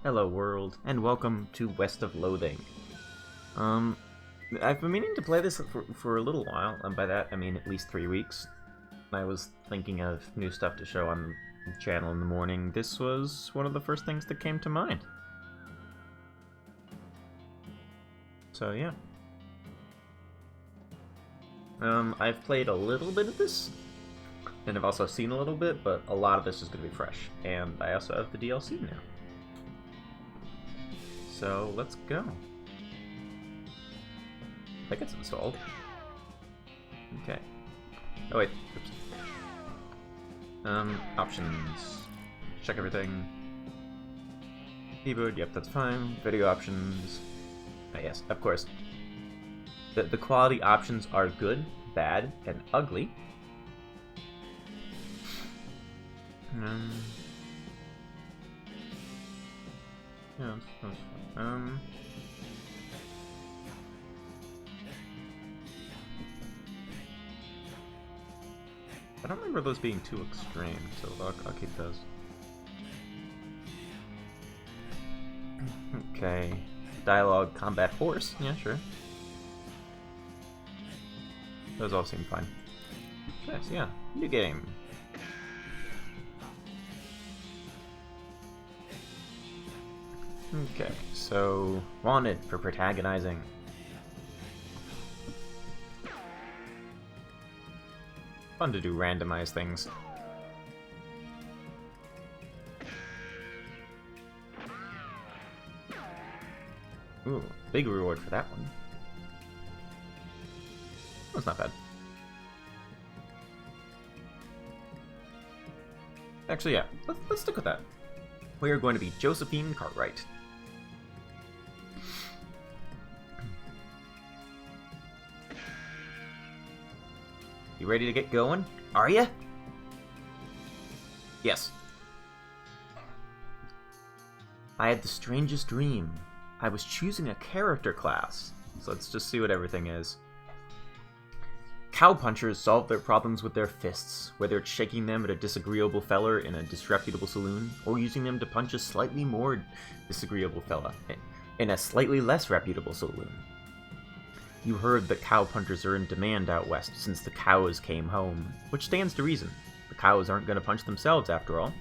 Hello world, and welcome to West of Loathing. I've been meaning to play this for a little while, and by that I mean at least 3 weeks. I was thinking of new stuff to show on the channel in the morning. This was one of the first things that came to mind. So yeah. I've played a little bit of this, and I've also seen a little bit, but a lot of this is going to be fresh. And I also have the DLC now. So let's go. I think it's installed. Okay. Oh wait. Oops. Options. Check everything. Keyboard, yep, that's fine. Video options. Oh yes, of course. The quality options are good, bad, and ugly. Yeah, that's fine. I don't remember those being too extreme, so I'll keep those. Okay. Dialogue, combat, horse. Yeah, sure. Those all seem fine. Yes, yeah. New game. Okay, so wanted for protagonizing. Fun to do randomized things. Ooh, big reward for that one. That's not bad. Actually, yeah, let's stick with that. We are going to be Josephine Cartwright. You ready to get going? Are ya? Yes. I had the strangest dream. I was choosing a character class. So let's just see what everything is. Cowpunchers solve their problems with their fists, whether it's shaking them at a disagreeable feller in a disreputable saloon, or using them to punch a slightly more disagreeable fella in a slightly less reputable saloon. You heard that cowpunchers are in demand out west since the cows came home, which stands to reason. The cows aren't going to punch themselves after all.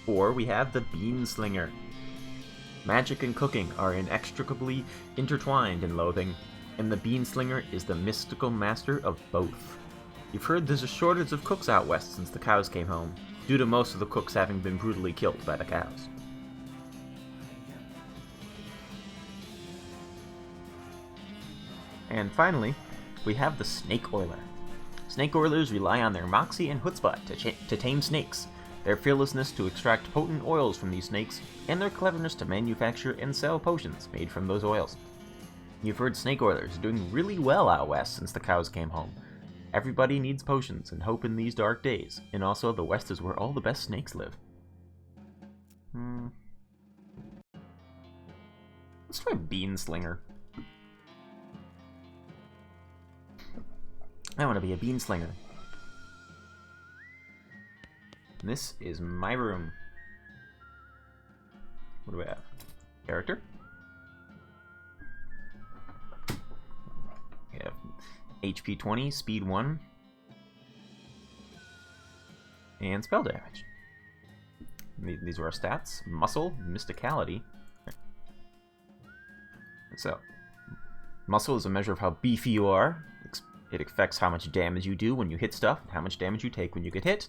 Or we have the Beanslinger. Magic and cooking are inextricably intertwined in Loathing, and the Beanslinger is the mystical master of both. You've heard there's a shortage of cooks out west since the cows came home, due to most of the cooks having been brutally killed by the cows. And finally, we have the Snake Oiler. Snake Oilers rely on their moxie and chutzpah to tame snakes, their fearlessness to extract potent oils from these snakes, and their cleverness to manufacture and sell potions made from those oils. You've heard Snake Oilers are doing really well out west since the cows came home. Everybody needs potions and hope in these dark days, and also the west is where all the best snakes live. Let's try Beanslinger. I want to be a Beanslinger. This is my room. What do we have? Character? We have HP 20, speed 1, and spell damage. These are our stats. Muscle, mysticality. So, muscle is a measure of how beefy you are. It affects how much damage you do when you hit stuff, and how much damage you take when you get hit.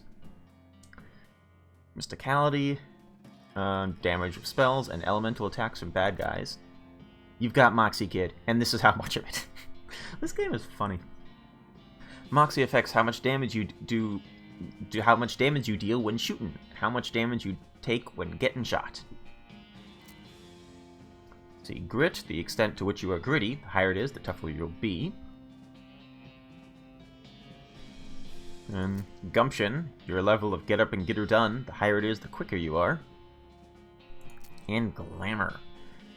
Mysticality, damage of spells, and elemental attacks from bad guys. You've got Moxie, kid, and this is how much of it. This game is funny. Moxie affects how much damage you how much damage you deal when shooting, how much damage you take when getting shot. See, grit, the extent to which you are gritty, the higher it is, the tougher you'll be. And gumption, your level of get up and get her done, the higher it is, the quicker you are. And glamour.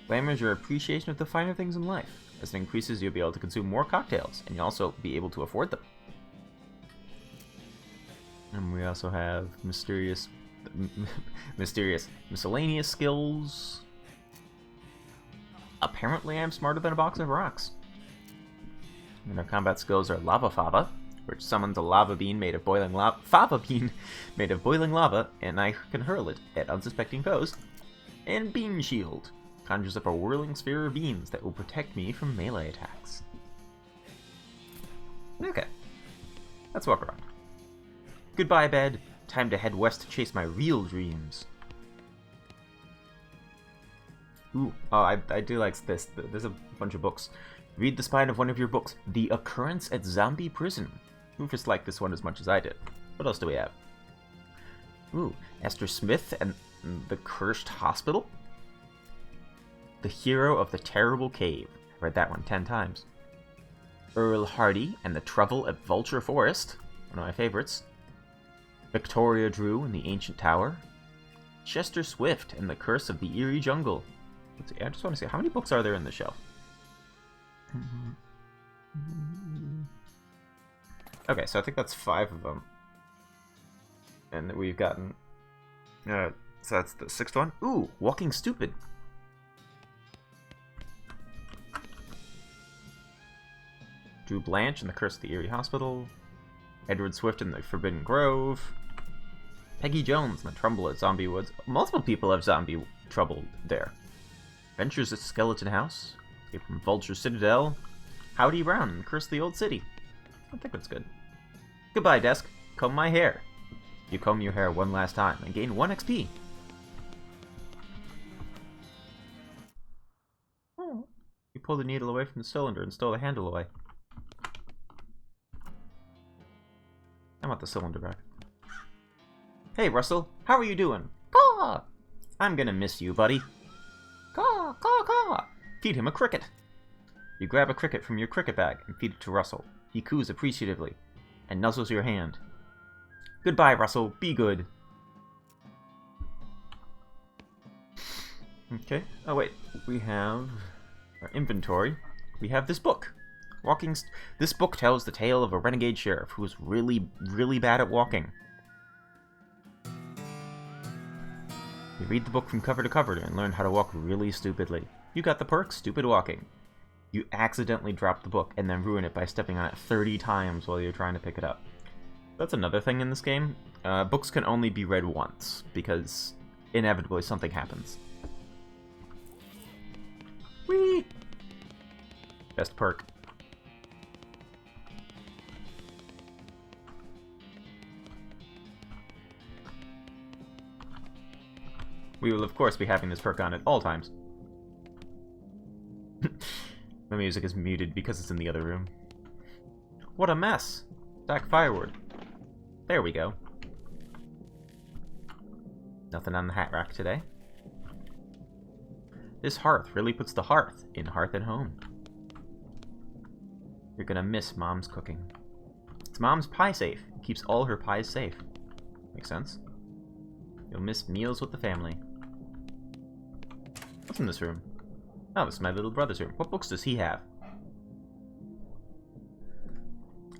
Glamour is your appreciation of the finer things in life. As it increases, you'll be able to consume more cocktails, and you'll also be able to afford them. And we also have mysterious miscellaneous skills. Apparently I'm smarter than a box of rocks. And our combat skills are Lava Fava, which summons a lava bean made of boiling lava, and I can hurl it at unsuspecting foes. And Bean Shield conjures up a whirling sphere of beans that will protect me from melee attacks. Okay, let's walk around. Goodbye, bed. Time to head west to chase my real dreams. Ooh, oh, I do like this. There's a bunch of books. Read the spine of one of your books. The Occurrence at Zombie Prison. Rufus liked this one as much as I did. What else do we have? Ooh, Esther Smith and the Cursed Hospital. The Hero of the Terrible Cave. I read that one 10 times. Earl Hardy and the Trouble at Vulture Forest. One of my favorites. Victoria Drew and the Ancient Tower. Chester Swift and the Curse of the Eerie Jungle. Let's see, I just want to see, how many books are there in the shelf? Okay, so I think that's 5 of them. And we've gotten... so that's the 6th one. Ooh, Walking Stupid. Drew Blanche and the Curse of the Eerie Hospital. Edward Swift in the Forbidden Grove. Peggy Jones and the Trouble at Zombie Woods. Multiple people have zombie trouble there. Adventures at Skeleton House. Escape from Vulture Citadel. Howdy Brown and the Curse of the Old City. I think that's good. Goodbye, desk. Comb my hair. You comb your hair one last time and gain 1 XP. Oh. You pull the needle away from the cylinder and stow the handle away. I want the cylinder back. Hey, Russell. How are you doing? Caw! I'm gonna miss you, buddy. Caw, caw, caw! Feed him a cricket. You grab a cricket from your cricket bag and feed it to Russell. He coos appreciatively and nuzzles your hand. Goodbye, Russell. Be good. Okay. Oh, wait. We have our inventory. We have this book. This book tells the tale of a renegade sheriff who is really, really bad at walking. You read the book from cover to cover and learn how to walk really stupidly. You got the perk, Stupid Walking. You accidentally drop the book and then ruin it by stepping on it 30 times while you're trying to pick it up. That's another thing in this game. Books can only be read once, because inevitably something happens. Whee! Best perk. We will of course be having this perk on at all times. The music is muted because it's in the other room. What a mess! Stack firewood. There we go. Nothing on the hat rack today. This hearth really puts the hearth in Hearth at Home. You're gonna miss Mom's cooking. It's Mom's pie safe. It keeps all her pies safe. Makes sense. You'll miss meals with the family. What's in this room? Oh, this is my little brother's room. What books does he have?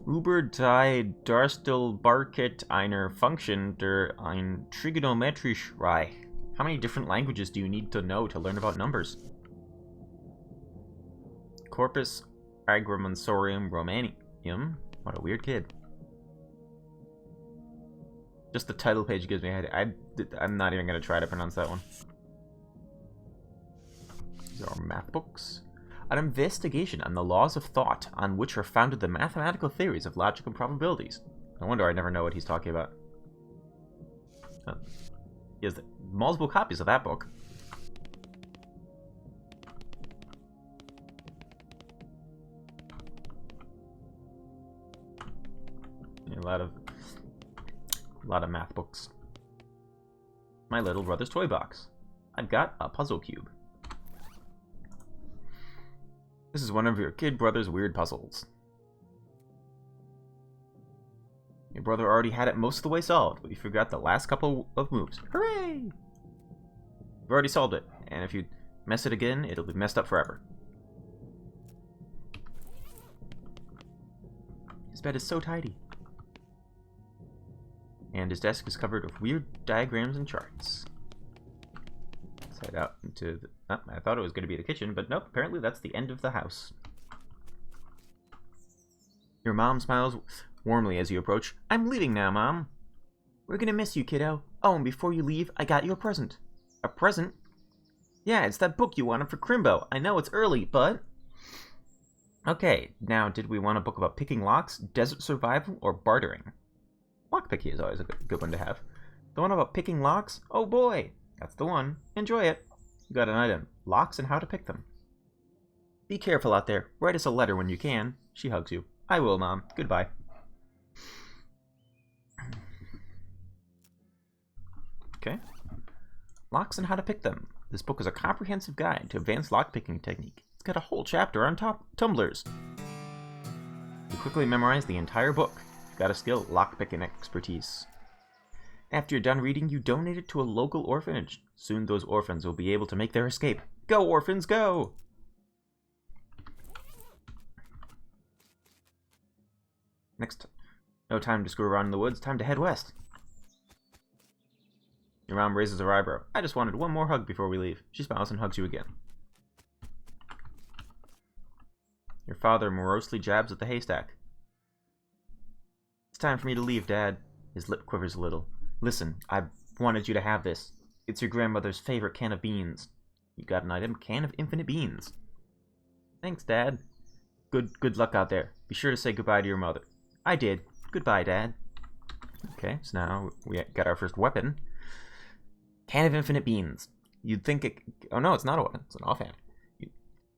Über die Darstellbarkeit einer Function der ein trigonometrische Reihe. How many different languages do you need to know to learn about numbers? Corpus Agrimensorium Romanium. What a weird kid. Just the title page gives me a headache. I'm not even going to try to pronounce that one. These are our math books. An investigation on the laws of thought on which are founded the mathematical theories of logic and probabilities. No wonder I never know what he's talking about. Oh. He has multiple copies of that book. Yeah, a lot of math books. My little brother's toy box. I've got a puzzle cube. This is one of your kid brother's weird puzzles. Your brother already had it most of the way solved, but you forgot the last couple of moves. Hooray! You've already solved it, and if you mess it again, it'll be messed up forever. His bed is so tidy. And his desk is covered with weird diagrams and charts. Let's head out into the... Oh, I thought it was going to be the kitchen, but nope, apparently that's the end of the house. Your mom smiles warmly as you approach. I'm leaving now, Mom. We're going to miss you, kiddo. Oh, and before you leave, I got you a present. A present? Yeah, it's that book you wanted for Crimbo. I know it's early, but... Okay, now did we want a book about picking locks, desert survival, or bartering? Lockpicking is always a good one to have. The one about picking locks? Oh boy! That's the one. Enjoy it. You got an item. Locks and how to pick them. Be careful out there. Write us a letter when you can. She hugs you. I will, Mom. Goodbye. Okay. Locks and how to pick them. This book is a comprehensive guide to advanced lockpicking technique. It's got a whole chapter on tumblers. You quickly memorize the entire book. You've got a skill, lockpicking expertise. After you're done reading, you donate it to a local orphanage. Soon those orphans will be able to make their escape. Go, orphans, go! Next, no time to screw around in the woods. Time to head west. Your mom raises her eyebrow. I just wanted one more hug before we leave. She smiles and hugs you again. Your father morosely jabs at the haystack. It's time for me to leave, Dad. His lip quivers a little. Listen, I wanted you to have this. It's your grandmother's favorite can of beans. You got an item, can of infinite beans. Thanks, Dad. Good luck out there. Be sure to say goodbye to your mother. I did. Goodbye, Dad. Okay, so now we got our first weapon. Can of infinite beans. You'd think it... Oh no, it's not a weapon. It's an offhand.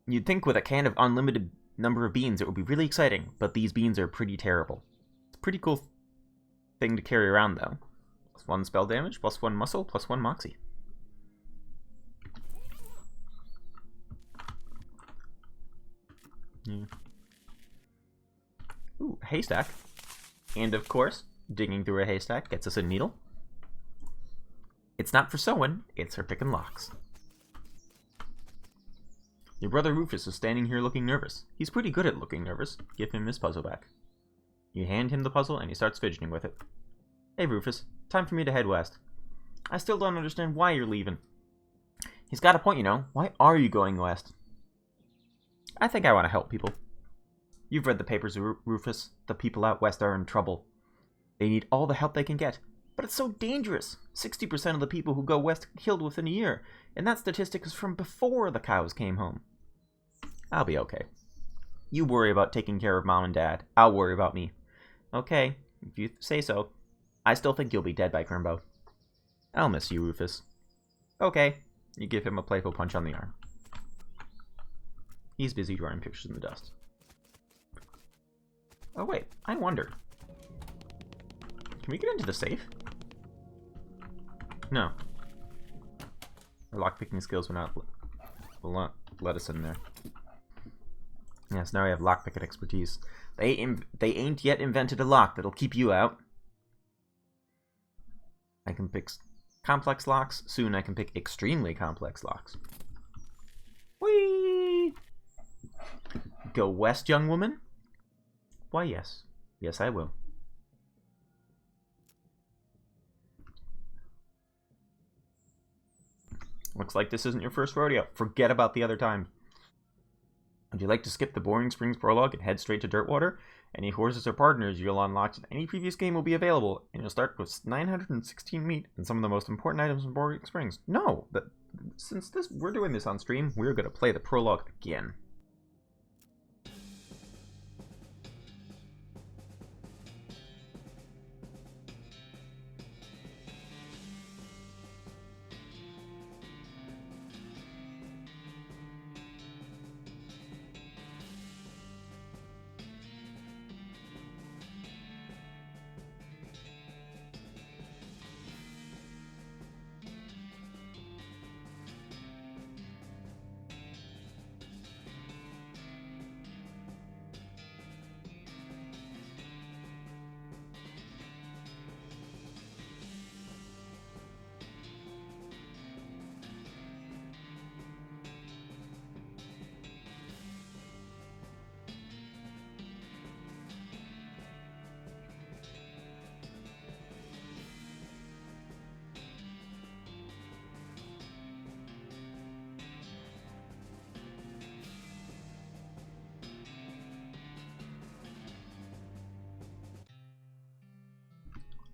You'd think with a can of unlimited number of beans it would be really exciting, but these beans are pretty terrible. It's a pretty cool thing to carry around, though. +1 spell damage, +1 muscle, +1 moxie. Yeah. Ooh, haystack. And of course, digging through a haystack gets us a needle. It's not for sewing, it's for picking locks. Your brother Rufus is standing here looking nervous. He's pretty good at looking nervous. Give him his puzzle back. You hand him the puzzle and he starts fidgeting with it. Hey Rufus, time for me to head west. I still don't understand why you're leaving. He's got a point, you know. Why are you going west? I think I want to help people. You've read the papers, Rufus. The people out west are in trouble. They need all the help they can get. But it's so dangerous. 60% of the people who go west are killed within a year. And that statistic is from before the cows came home. I'll be okay. You worry about taking care of Mom and Dad. I'll worry about me. Okay, if you say so. I still think you'll be dead by Crimbo. I'll miss you, Rufus. Okay. You give him a playful punch on the arm. He's busy drawing pictures in the dust. Oh wait, I wonder. Can we get into the safe? No. Our lockpicking skills will not let us in there. Yes, now we have lockpicking expertise. They ain't yet invented a lock that'll keep you out. I can pick complex locks. Soon I can pick extremely complex locks. Whee! Go west, young woman? Why, yes. Yes, I will. Looks like this isn't your first rodeo. Forget about the other time. Would you like to skip the Boring Springs prologue and head straight to Dirtwater? Any horses or partners you'll unlock in any previous game will be available, and you'll start with 916 meat and some of the most important items in Boring Springs. No, but since we're doing this on stream, we're going to play the prologue again.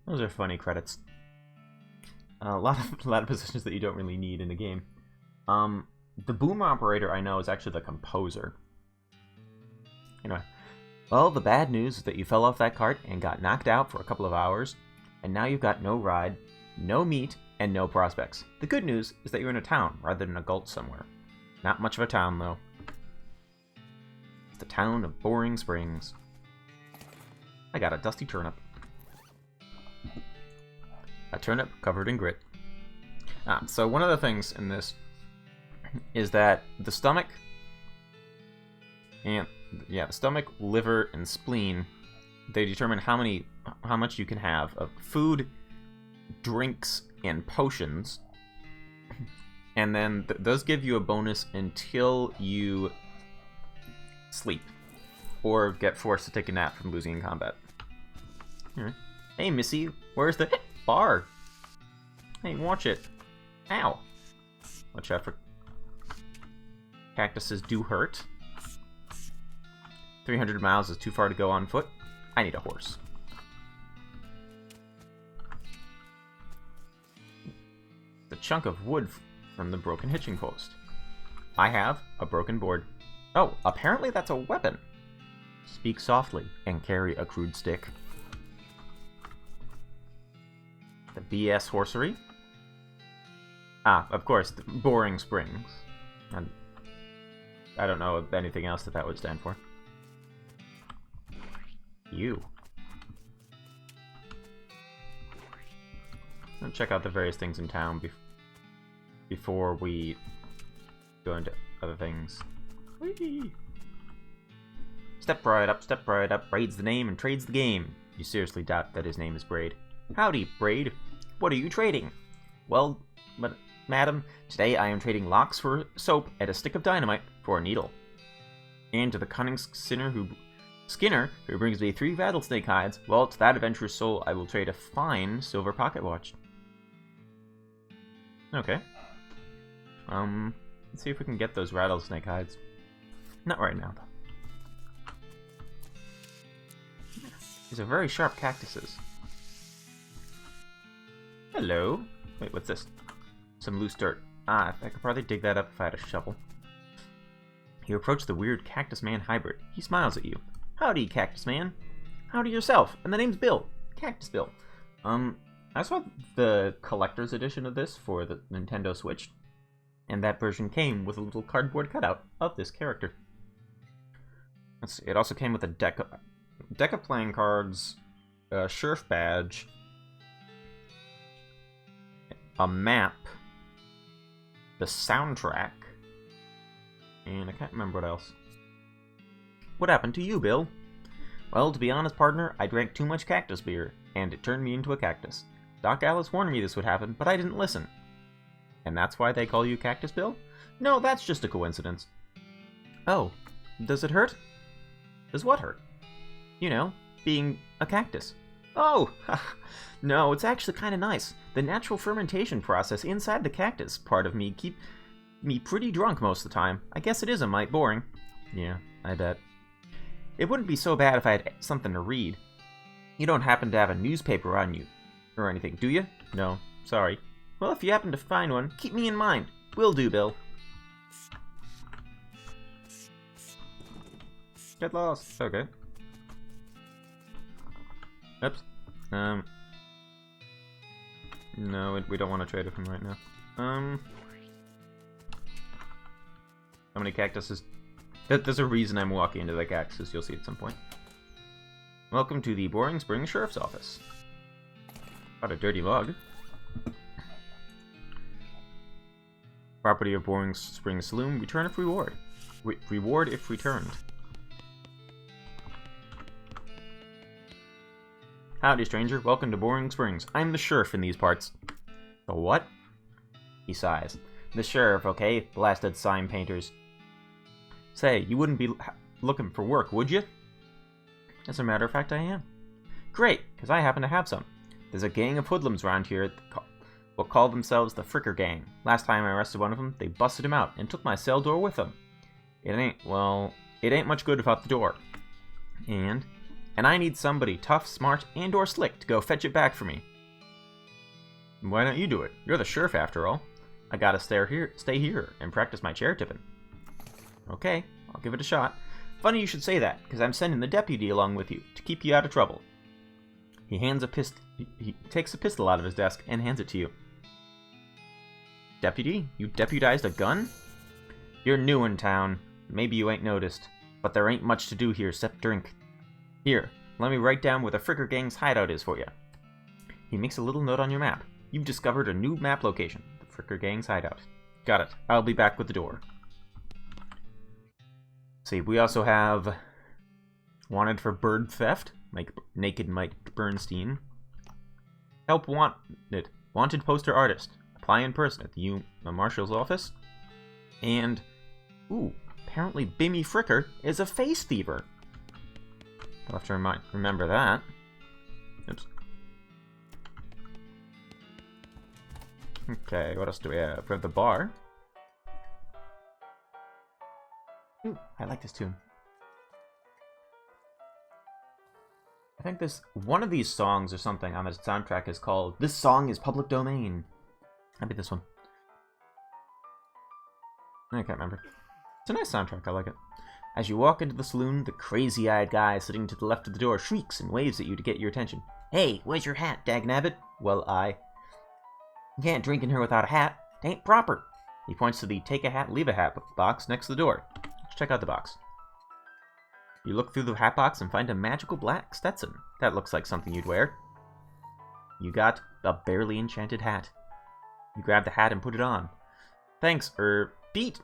Those are funny credits. A lot of positions that you don't really need in a game. The boom operator I know is actually the composer. Anyway, well, the bad news is that you fell off that cart and got knocked out for a couple of hours, and now you've got no ride, no meat, and no prospects. The good news is that you're in a town rather than a gulch somewhere. Not much of a town, though. It's the town of Boring Springs. I got a dusty turnip. A turnip covered in grit. So one of the things in this is that the stomach and the stomach, liver, and spleen, they determine how much you can have of food, drinks, and potions, and then those give you a bonus until you sleep or get forced to take a nap from losing in combat. Hey, Missy, where's the bar? Hey, watch it. Ow. Watch out for cactuses do hurt. 300 miles is too far to go on foot. I need a horse. The chunk of wood from the broken hitching post. I have a broken board. Oh, apparently that's a weapon. Speak softly and carry a crude stick. The BS Horsery. Of course, the Boring Springs. And I don't know anything else that would stand for. You. I'll check out the various things in town before we go into other things. Whee! Step right up, Braid's the name and trades the game. You seriously doubt that his name is Braid? Howdy, Braid. What are you trading? Well, madam, today I am trading locks for soap and a stick of dynamite for a needle. And to the cunning Skinner who brings me 3 rattlesnake hides, well, to that adventurous soul I will trade a fine silver pocket watch. Okay. Let's see if we can get those rattlesnake hides. Not right now, though. These are very sharp cactuses. Hello. Wait, what's this? Some loose dirt. I could probably dig that up if I had a shovel. You approach the weird Cactus Man hybrid. He smiles at you. Howdy, Cactus Man. Howdy yourself. And the name's Bill. Cactus Bill. I saw the collector's edition of this for the Nintendo Switch, and that version came with a little cardboard cutout of this character. Let's see, it also came with a deck of playing cards, a Sheriff badge, a map, the soundtrack, and I can't remember what else. What happened to you, Bill? Well, to be honest, partner, I drank too much cactus beer, and it turned me into a cactus. Doc Alice warned me this would happen, but I didn't listen. And that's why they call you Cactus Bill? No, that's just a coincidence. Oh, does it hurt? Does what hurt? You know, being a cactus. Oh, no, it's actually kind of nice. The natural fermentation process inside the cactus part of me keep me pretty drunk most of the time. I guess it is a mite boring. Yeah, I bet. It wouldn't be so bad if I had something to read. You don't happen to have a newspaper on you or anything, do you? No, sorry. Well, if you happen to find one, keep me in mind. Will do, Bill. Get lost. Okay. Oops. No, we don't want to trade with him right now. How many cactuses? There's a reason I'm walking into the cactuses, you'll see at some point. Welcome to the Boring Springs Sheriff's Office. Got a dirty mug. Property of Boring Springs Saloon. Return if reward. Reward if returned. Howdy, stranger. Welcome to Boring Springs. I'm the sheriff in these parts. The what? He sighs. The sheriff, okay? Blasted sign painters. Say, you wouldn't be looking for work, would you? As a matter of fact, I am. Great, because I happen to have some. There's a gang of hoodlums around here that will call themselves the Fricker Gang. Last time I arrested one of them, they busted him out and took my cell door with them. It ain't much good without the door. And and I need somebody tough, smart, and or slick to go fetch it back for me. Why don't you do it? You're the sheriff after all. I gotta stay here and practice my chair tipping. Okay, I'll give it a shot. Funny you should say that, because I'm sending the deputy along with you to keep you out of trouble. He takes a pistol out of his desk and hands it to you. Deputy, you deputized a gun? You're new in town. Maybe you ain't noticed, but there ain't much to do here except drink. Here, let me write down where the Fricker Gang's hideout is for you. He makes a little note on your map. You've discovered a new map location, the Fricker Gang's hideout. Got it. I'll be back with the door. See, we also have wanted for bird theft, like Naked Mike Bernstein. Help wanted. Wanted poster artist. Apply in person at the Marshal's office. And, ooh, apparently Bimmy Fricker is a face thiever. I'll have to remember that. Oops. Okay, what else do we have? We have the bar. Ooh, I like this tune. I think one of these songs or something on the soundtrack is called "This Song is Public Domain." Maybe this one. I can't remember. It's a nice soundtrack, I like it. As you walk into the saloon, the crazy-eyed guy sitting to the left of the door shrieks and waves at you to get your attention. Hey, where's your hat, dagnabbit? Well, You can't drink in here without a hat. It ain't proper. He points to the take a hat, leave a hat box next to the door. Let's check out the box. You look through the hat box and find a magical black Stetson. That looks like something you'd wear. You got a barely enchanted hat. You grab the hat and put it on. Thanks, Pete.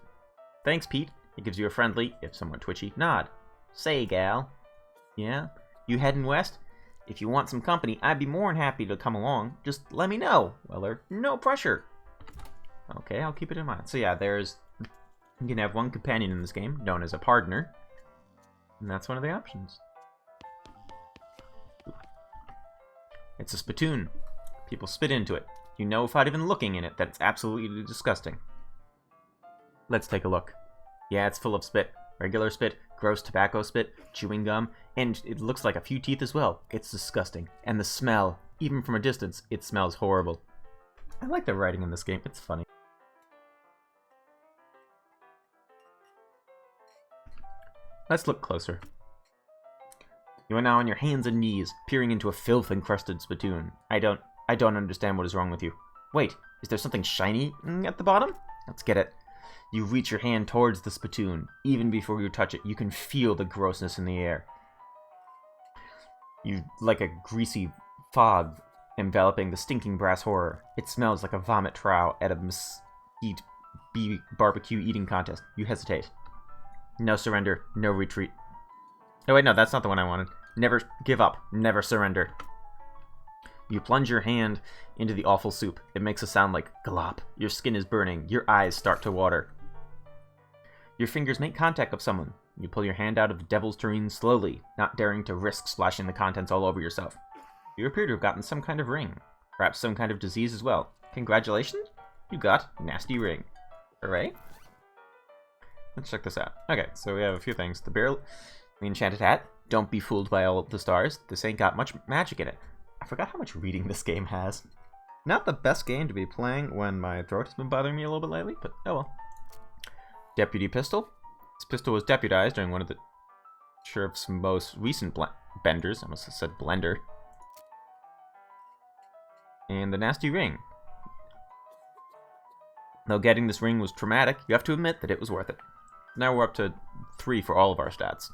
Thanks, Pete. He gives you a friendly, if somewhat twitchy, nod. Say, gal. Yeah? You heading west? If you want some company, I'd be more than happy to come along. Just let me know. Weller, no pressure. Okay, I'll keep it in mind. So yeah, you can have one companion in this game, known as a partner. And that's one of the options. It's a spittoon. People spit into it. You know without even looking in it that it's absolutely disgusting. Let's take a look. Yeah, it's full of spit. Regular spit, gross tobacco spit, chewing gum, and it looks like a few teeth as well. It's disgusting. And the smell, even from a distance, it smells horrible. I like the writing in this game. It's funny. Let's look closer. You are now on your hands and knees, peering into a filth-encrusted spittoon. I don't understand what is wrong with you. Wait, is there something shiny at the bottom? Let's get it. You reach your hand towards the spittoon. Even before you touch it, you can feel the grossness in the air. You like a greasy fog enveloping the stinking brass horror. It smells like a vomit trough at a mesquite barbecue eating contest. You hesitate. No surrender, no retreat. Oh wait, no, that's not the one I wanted. Never give up, never surrender. You plunge your hand into the awful soup. It makes a sound like glop. Your skin is burning. Your eyes start to water. Your fingers make contact with someone. You pull your hand out of the devil's tureen slowly, not daring to risk splashing the contents all over yourself. You appear to have gotten some kind of ring. Perhaps some kind of disease as well. Congratulations! You got nasty ring. Hooray! Let's check this out. Okay, so we have a few things. The enchanted hat. Don't be fooled by all the stars. This ain't got much magic in it. I forgot how much reading this game has. Not the best game to be playing when my throat has been bothering me a little bit lately, but oh well. Deputy pistol. This pistol was deputized during one of the sheriff's most recent benders. I almost said blender. And the nasty ring. Though getting this ring was traumatic, you have to admit that it was worth it. Now we're up to 3 for all of our stats.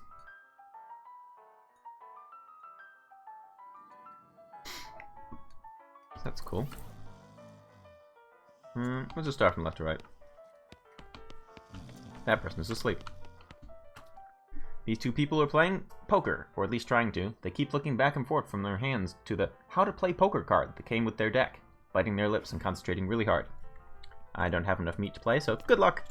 That's cool. Let's just start from left to right. That person is asleep. These two people are playing poker, or at least trying to. They keep looking back and forth from their hands to the how to play poker card that came with their deck, biting their lips and concentrating really hard. I don't have enough meat to play, so good luck.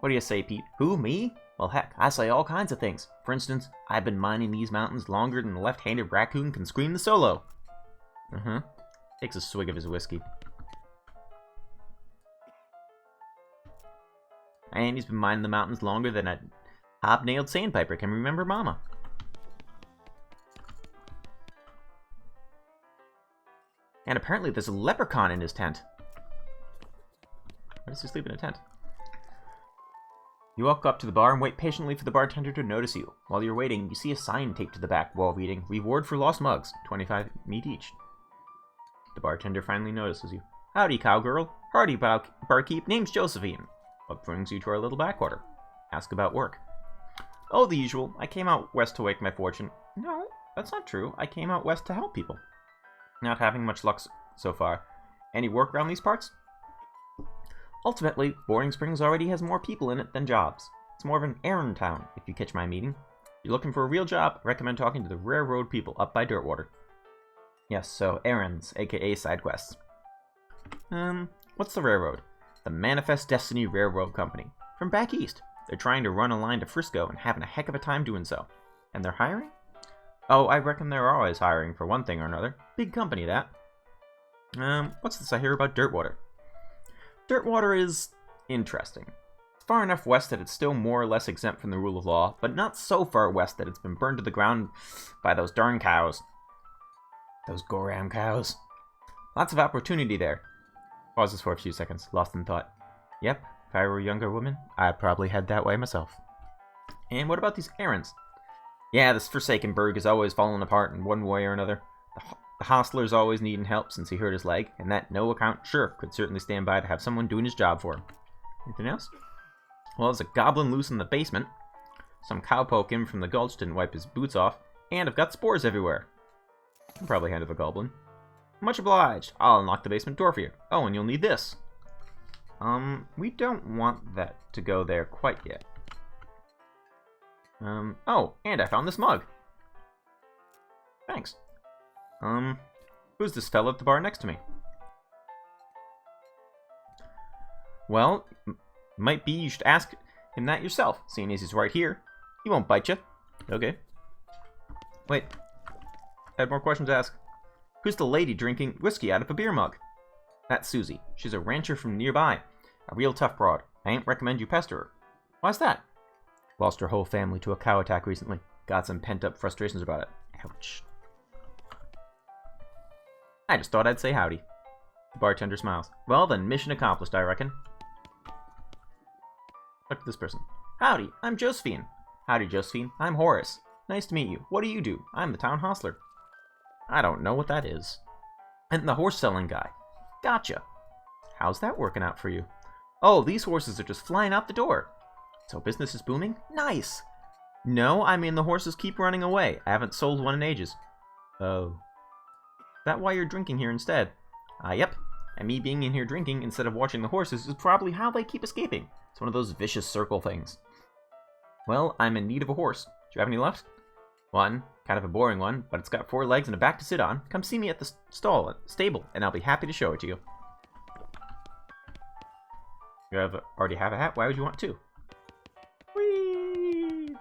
What do you say, Pete? Who, me? Well, heck, I say all kinds of things. For instance, I've been mining these mountains longer than the left-handed raccoon can scream the solo. Takes a swig of his whiskey. And he's been mining the mountains longer than a Hobnailed Sandpiper can remember Mama. And apparently there's a leprechaun in his tent. Why does he sleep in a tent? You walk up to the bar and wait patiently for the bartender to notice you. While you're waiting, you see a sign taped to the back wall reading, "Reward for lost mugs, 25 meat each." The bartender finally notices you. "Howdy, cowgirl. Hardy, barkeep. Name's Josephine. What brings you to our little backwater?" Ask about work. "Oh, the usual. I came out west to make my fortune." "No, that's not true. I came out west to help people." "Not having much luck so far. Any work around these parts?" "Ultimately, Boring Springs already has more people in it than jobs. It's more of an errand town, if you catch my meaning. If you're looking for a real job, I recommend talking to the railroad people up by Dirtwater." "Yes, so errands, aka side quests." What's the railroad?" "The Manifest Destiny Railroad Company. From back east. They're trying to run a line to Frisco and having a heck of a time doing so." "And they're hiring?" "Oh, I reckon they're always hiring for one thing or another. Big company, that." What's this I hear about Dirtwater?" "Dirtwater is interesting. It's far enough west that it's still more or less exempt from the rule of law, but not so far west that it's been burned to the ground by those darn cows. Those Goram cows. Lots of opportunity there." Pauses for a few seconds, lost in thought. "Yep, if I were a younger woman, I'd probably head that way myself." "And what about these errands?" "Yeah, this Forsaken Burg is always falling apart in one way or another. The hostler's always needing help since he hurt his leg, and that no-account sheriff could certainly stand by to have someone doing his job for him." "Anything else?" "Well, there's a goblin loose in the basement. Some cowpoke in from the gulch didn't wipe his boots off, and I've got spores everywhere." "I can probably handle the goblin." "Much obliged. I'll unlock the basement door for you. Oh, and you'll need this." We don't want that to go there quite yet. Oh, and I found this mug." "Thanks. Who's this fella at the bar next to me?" "Well, might be you should ask him that yourself, seeing as he's right here. He won't bite you." "Okay. Wait, I had more questions to ask. Who's the lady drinking whiskey out of a beer mug?" "That's Susie. She's a rancher from nearby. A real tough broad. I ain't recommend you pester her." "Why's that?" "Lost her whole family to a cow attack recently. Got some pent-up frustrations about it." Ouch. "I just thought I'd say howdy." The bartender smiles. "Well then, mission accomplished, I reckon." Look at this person. "Howdy, I'm Josephine." "Howdy, Josephine. I'm Horace. Nice to meet you. What do you do?" "I'm the town hostler." "I don't know what that is." "And the horse-selling guy." "Gotcha. How's that working out for you?" "Oh, these horses are just flying out the door." "So business is booming?" "Nice." "No, I mean the horses keep running away. I haven't sold one in ages." "Oh. Is that why you're drinking here instead?" Yep. And me being in here drinking instead of watching the horses is probably how they keep escaping. It's one of those vicious circle things." "Well, I'm in need of a horse. Do you have any left?" "One. Kind of a boring one, but it's got 4 legs and a back to sit on. Come see me at the stable, and I'll be happy to show it to you." "You already have a hat? Why would you want 2? Whee!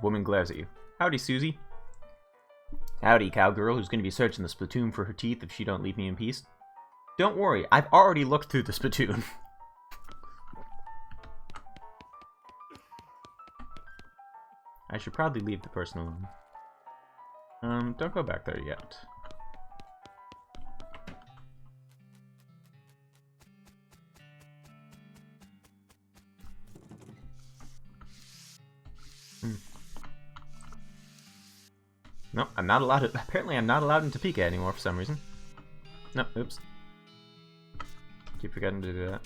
Woman glares at you. "Howdy, Susie." "Howdy, cowgirl who's going to be searching the spittoon for her teeth if she don't leave me in peace." "Don't worry, I've already looked through the spittoon." I should probably leave the person alone. Don't go back there yet. No, I'm not allowed to. Apparently, I'm not allowed in Topeka anymore for some reason. No, oops. Keep forgetting to do that.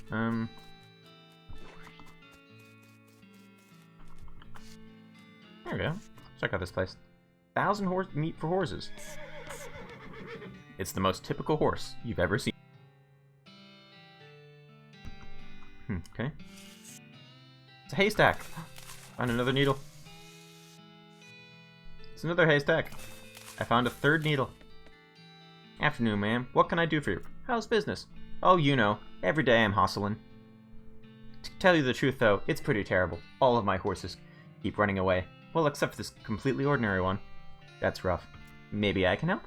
There we go. Check out this place. 1,000 horse meat for horses. It's the most typical horse you've ever seen. Okay. It's a haystack. Found another needle. It's another haystack. I found a 3rd needle. "Afternoon, ma'am. What can I do for you?" "How's business?" "Oh, you know. Every day I'm hustling." "To tell you the truth, though, it's pretty terrible. All of my horses keep running away. Well, except for this completely ordinary one." "That's rough. Maybe I can help?"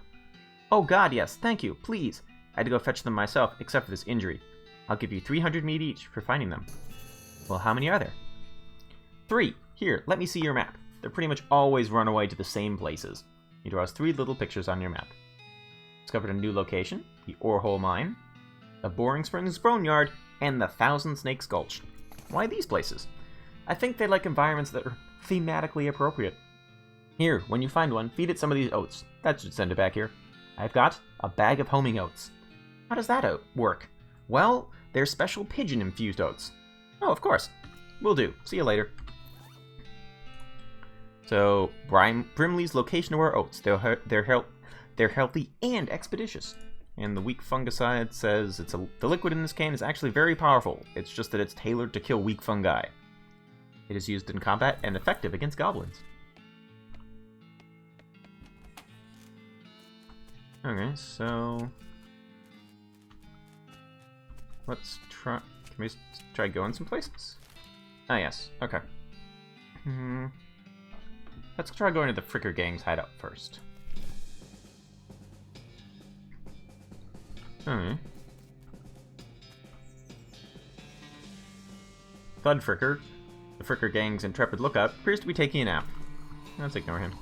"Oh, God, yes. Thank you. Please. I had to go fetch them myself, except for this injury. I'll give you 300 meat each for finding them. Well, how many are there? 3. Here, let me see your map. They're pretty much always run away to the same places. He draws 3 little pictures on your map. Discovered a new location, the Orehole Mine, the Boring Springs Boneyard, and the Thousand Snakes Gulch. Why these places? I think they like environments that are thematically appropriate. Here, when you find one, feed it some of these oats. That should send it back here. I've got a bag of homing oats. How does that work? Well, they're special pigeon-infused oats. Oh, of course. Will do. See you later. So, Brimley's location-aware oats. They're healthy and expeditious. And the weak fungicide says the liquid in this can is actually very powerful. It's just that it's tailored to kill weak fungi. It is used in combat and effective against goblins. Okay, so let's try. Can we try going some places? Ah, yes. Okay. Let's try going to the Fricker Gang's hideout first. Thud Fricker, the Fricker Gang's intrepid lookout, appears to be taking a nap. Let's ignore him.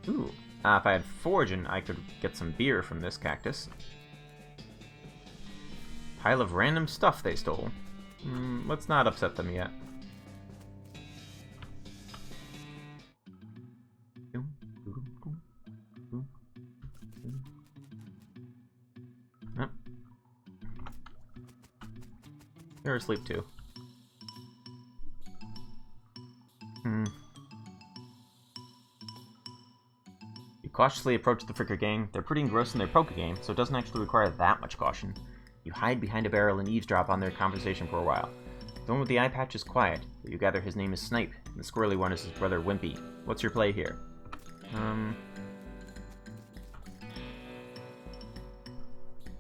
Ooh. If I had foraging, I could get some beer from this cactus. Pile of random stuff they stole. Let's not upset them yet. Oh. They're asleep too. Cautiously approach the Fricker Gang. They're pretty engrossed in their poker game, so it doesn't actually require that much caution. You hide behind a barrel and eavesdrop on their conversation for a while. The one with the eye patch is quiet, but you gather his name is Snipe, and the squirrely one is his brother Wimpy. What's your play here?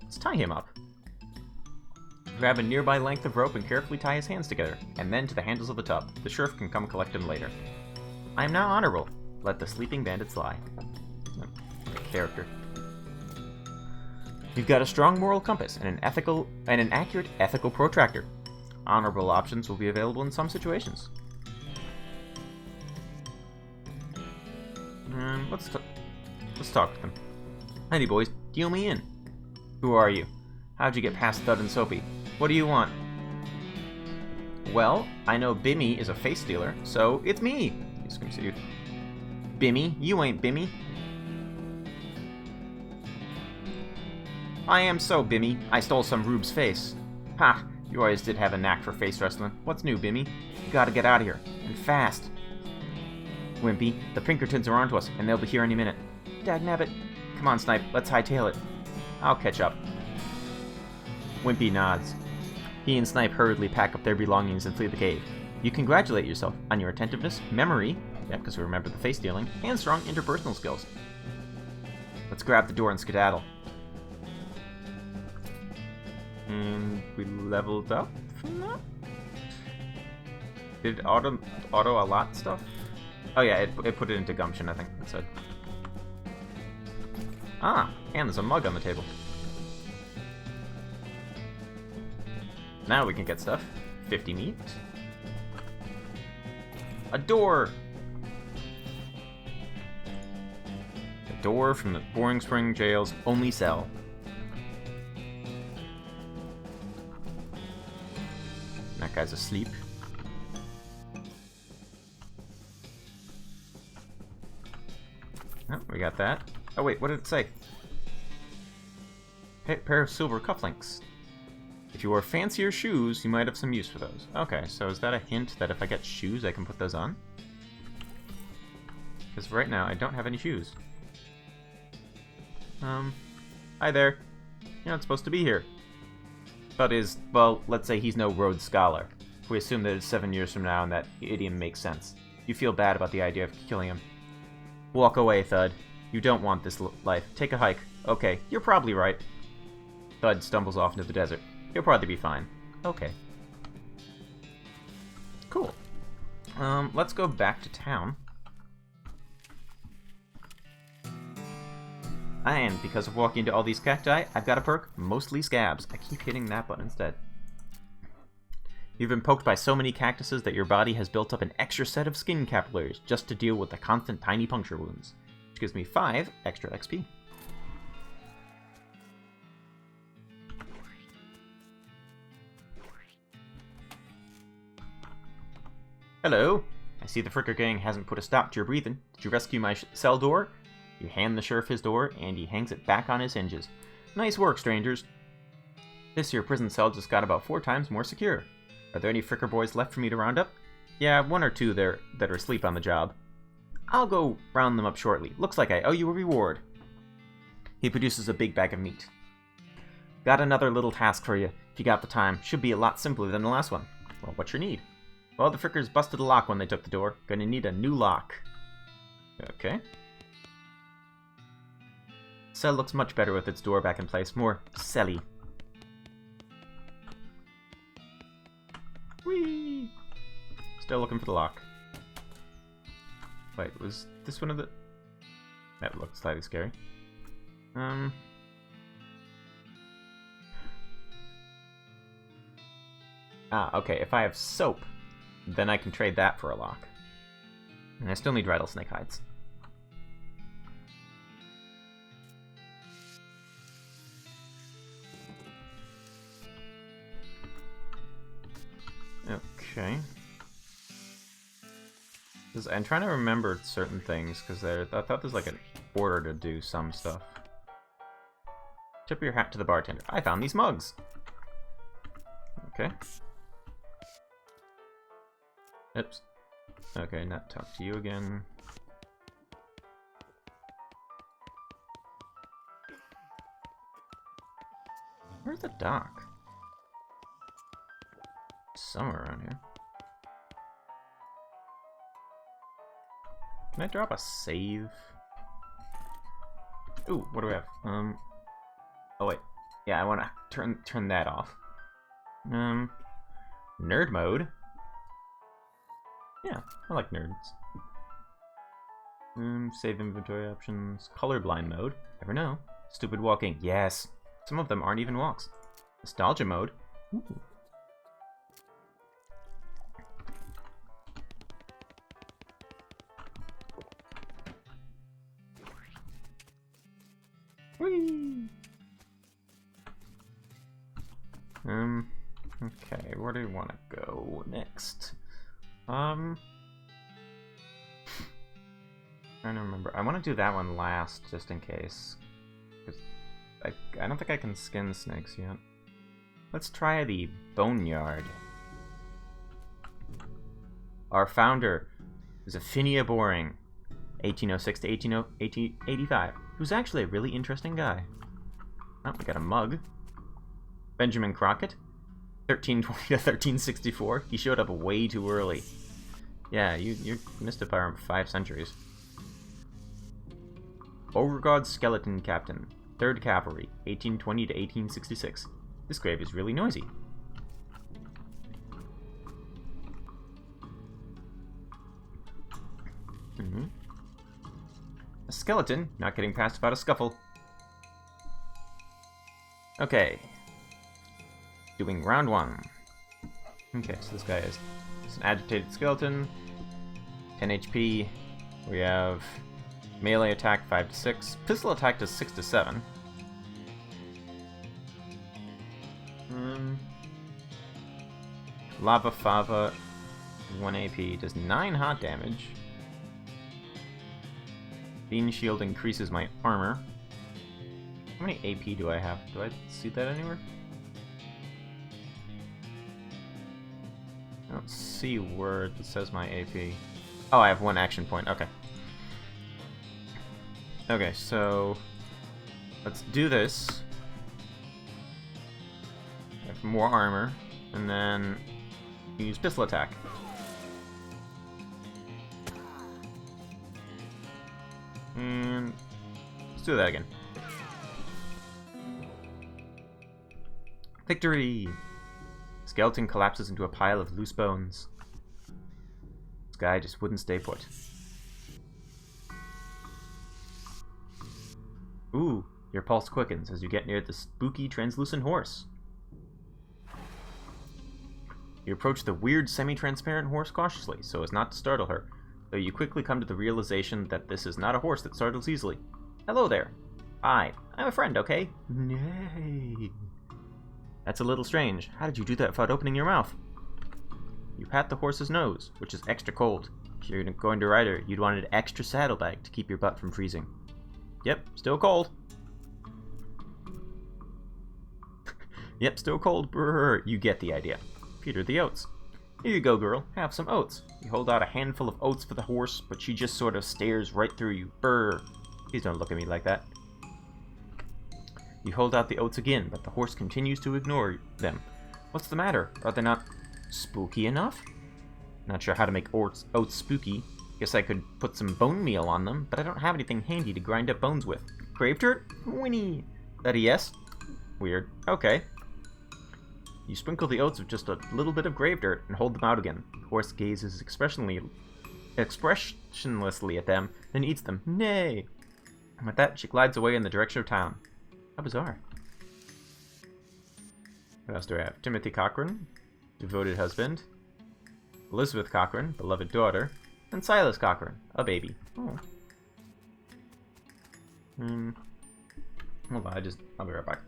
Let's tie him up. Grab a nearby length of rope and carefully tie his hands together, and then to the handles of the tub. The sheriff can come collect him later. I am now honorable. Let the sleeping bandits lie. Character. You've got a strong moral compass and an accurate ethical protractor. Honorable options will be available in some situations. Let's talk with them. Hey boys, deal me in. Who are you? How'd you get past Thud and Soapy? What do you want? Well, I know Bimmy is a face stealer, so it's me. He's confused. Bimmy? You ain't Bimmy. I am so, Bimmy. I stole some Rube's face. Ha! You always did have a knack for face wrestling. What's new, Bimmy? You gotta get out of here. And fast. Wimpy, the Pinkertons are onto us, and they'll be here any minute. Dagnabbit. Come on, Snipe. Let's hightail it. I'll catch up. Wimpy nods. He and Snipe hurriedly pack up their belongings and flee the cave. You congratulate yourself on your attentiveness, memory, yeah, because we remember the face stealing, and strong interpersonal skills. Let's grab the door and skedaddle. And we leveled up from that? Did it auto a lot stuff? Oh yeah, it put it into gumption, I think it said. Ah, and there's a mug on the table. Now we can get stuff. 50 meat. A door! A door from the Boring Spring Jail's only cell. That guy's asleep. Oh, we got that. Oh wait, what did it say? Pair of silver cufflinks. If you wore fancier shoes, you might have some use for those. Okay, so is that a hint that if I get shoes, I can put those on? Because right now, I don't have any shoes. Hi there. You're not supposed to be here. But well, let's say he's no Rhodes Scholar. If we assume that it's 7 years from now and that idiom makes sense. You feel bad about the idea of killing him. Walk away, Thud. You don't want this life. Take a hike. Okay, you're probably right. Thud stumbles off into the desert. He'll probably be fine. Okay. Cool. Let's go back to town. And because of walking into all these cacti, I've got a perk, Mostly Scabs. I keep hitting that button instead. You've been poked by so many cactuses that your body has built up an extra set of skin capillaries just to deal with the constant tiny puncture wounds, which gives me 5 extra XP. Hello. I see the Fricker Gang hasn't put a stop to your breathing. Did you rescue my cell door? You hand the sheriff his door, and he hangs it back on his hinges. Nice work, strangers. This here prison cell just got about 4 times more secure. Are there any Fricker boys left for me to round up? Yeah, 1 or 2 there that are asleep on the job. I'll go round them up shortly. Looks like I owe you a reward. He produces a big bag of meat. Got another little task for you, if you got the time. Should be a lot simpler than the last one. Well, what's your need? Well, the Frickers busted a lock when they took the door. Gonna need a new lock. Okay. Cell looks much better with its door back in place. More celly. Whee! Still looking for the lock. Wait, was this one of the... That looked slightly scary. Okay, if I have soap, then I can trade that for a lock. And I still need rattlesnake hides. Okay. I'm trying to remember certain things, because I thought there's like an order to do some stuff. Tip your hat to the bartender. I found these mugs! Okay. Oops. Okay, not talk to you again. Where's the dock? Somewhere around here. Can I drop a save? Ooh, what do we have? Oh wait. Yeah, I want to turn that off. Nerd mode. Yeah, I like nerds. Save inventory options. Colorblind mode. Never know. Stupid walking. Yes. Some of them aren't even walks. Nostalgia mode. Ooh. Whee! Okay, where do we want to go next? Trying to remember. I want to do that one last, just in case. Because I don't think I can skin snakes yet. Let's try the Boneyard. Our founder is Aphinia Boring, 1806 to 1885, who's actually a really interesting guy. Oh, we got a mug. Benjamin Crockett, 1320 to 1364. He showed up way too early. Yeah, you missed it by 5 centuries. Beauregard Skeleton Captain, 3rd Cavalry, 1820 to 1866. This grave is really noisy. A skeleton, not getting past without a scuffle. Okay. Doing round 1. Okay, so this guy is an agitated skeleton. 10 HP. We have melee attack 5 to 6. Pistol attack does 6 to 7. Lava Fava, 1 AP, does 9 hot damage. Bean Shield increases my armor. How many AP do I have? Do I see that anywhere? I don't see where it says my AP. Oh, I have 1 action point. Okay. Okay, so let's do this. I have more armor, and then use pistol attack. And let's do that again. Victory! Skeleton collapses into a pile of loose bones. This guy just wouldn't stay put. Ooh, your pulse quickens as you get near the spooky, translucent horse. You approach the weird, semi-transparent horse cautiously, so as not to startle her, though you quickly come to the realization that this is not a horse that startles easily. Hello there. I'm a friend, okay? Nay. That's a little strange. How did you do that without opening your mouth? You pat the horse's nose, which is extra cold. If you're going to ride her, you'd want an extra saddlebag to keep your butt from freezing. Yep, still cold. Yep, still cold. Brrr, you get the idea. Peter the oats. Here you go, girl. Have some oats. You hold out a handful of oats for the horse, but she just sort of stares right through you. Brrr. Please don't look at me like that. You hold out the oats again, but the horse continues to ignore them. What's the matter? Are they not spooky enough? Not sure how to make oats spooky. Guess I could put some bone meal on them, but I don't have anything handy to grind up bones with. Grave dirt? Winnie. That a yes? Weird. Okay. You sprinkle the oats with just a little bit of grave dirt and hold them out again. The horse gazes expressionlessly at them, then eats them. Nay! And with that, she glides away in the direction of town. How bizarre. What else do I have? Timothy Cochran, devoted husband. Elizabeth Cochran, beloved daughter. And Silas Cochran, a baby. Oh. Hold on, I'll be right back.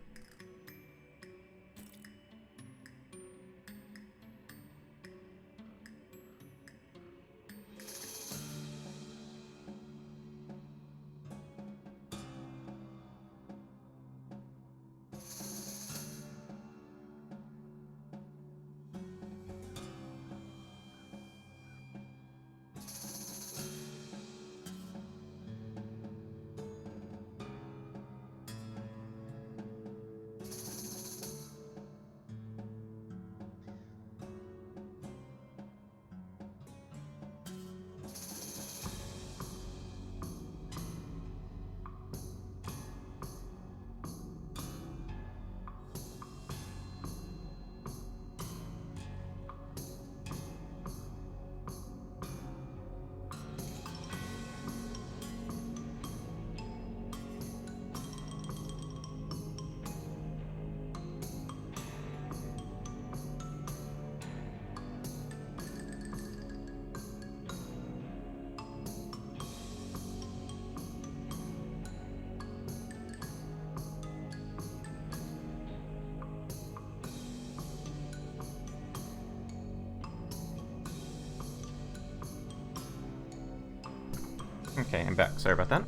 Okay, I'm back. Sorry about that.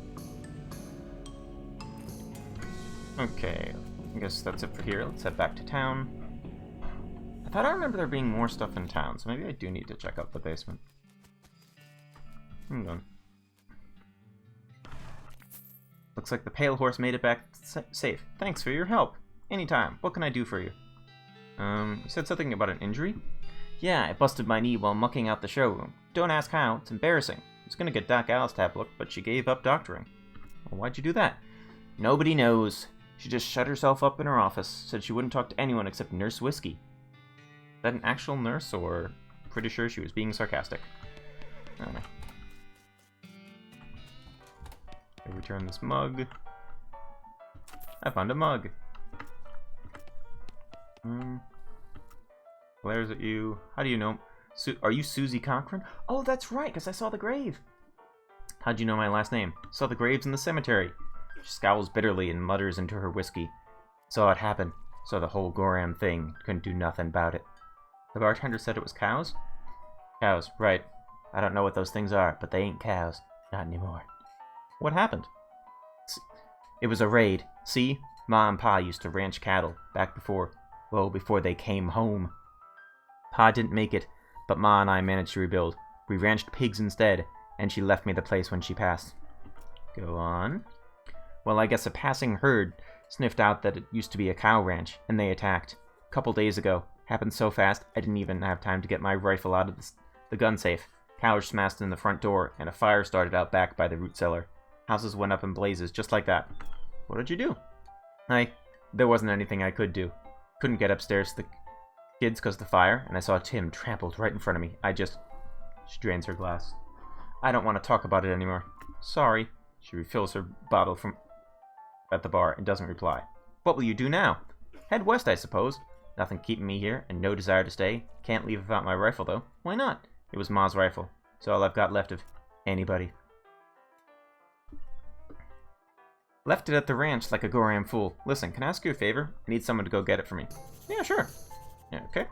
Okay, I guess that's it for here. Let's head back to town. I thought I remember there being more stuff in town, so maybe I do need to check out the basement. Hold on. Looks like the pale horse made it back safe. Thanks for your help. Anytime. What can I do for you? You said something about an injury? Yeah, I busted my knee while mucking out the showroom. Don't ask how. It's embarrassing. I was gonna get Doc Alice to have a look, but she gave up doctoring. Well, why'd you do that? Nobody knows. She just shut herself up in her office, said she wouldn't talk to anyone except Nurse Whiskey. Is that an actual nurse, or pretty sure she was being sarcastic? I don't know. Okay, return this mug. I found a mug. Glares at you. How do you know? Are you Susie Cochran? Oh, that's right, because I saw the grave. How'd you know my last name? Saw the graves in the cemetery. She scowls bitterly and mutters into her whiskey. Saw it happen. Saw the whole Goram thing. Couldn't do nothing about it. The bartender said it was cows? Cows, right. I don't know what those things are, but they ain't cows. Not anymore. What happened? It was a raid. See? Ma and Pa used to ranch cattle back before they came home. Pa didn't make it, but Ma and I managed to rebuild. We ranched pigs instead, and she left me the place when she passed. Go on. Well, I guess a passing herd sniffed out that it used to be a cow ranch, and they attacked. A couple days ago. Happened so fast, I didn't even have time to get my rifle out of the gun safe. Cows smashed in the front door, and a fire started out back by the root cellar. Houses went up in blazes, just like that. What did you do? There wasn't anything I could do. Couldn't get upstairs to the kids because of the fire, and I saw Tim trampled right in front of me. She drains her glass. I don't want to talk about it anymore. Sorry. She refills her bottle from at the bar and doesn't reply. What will you do now? Head west, I suppose. Nothing keeping me here, and no desire to stay. Can't leave without my rifle, though. Why not? It was Ma's rifle. It's all I've got left of anybody. Left it at the ranch like a Goram fool. Listen, can I ask you a favor? I need someone to go get it for me. Yeah, sure. Yeah, okay.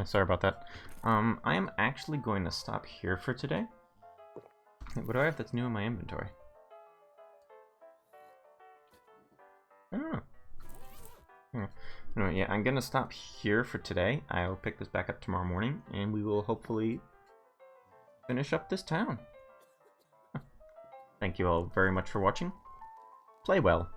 Sorry about that. I am actually going to stop here for today. What do I have that's new in my inventory? I don't know. Anyway, yeah, I'm going to stop here for today. I'll pick this back up tomorrow morning, and we will hopefully finish up this town. Thank you all very much for watching. Play well.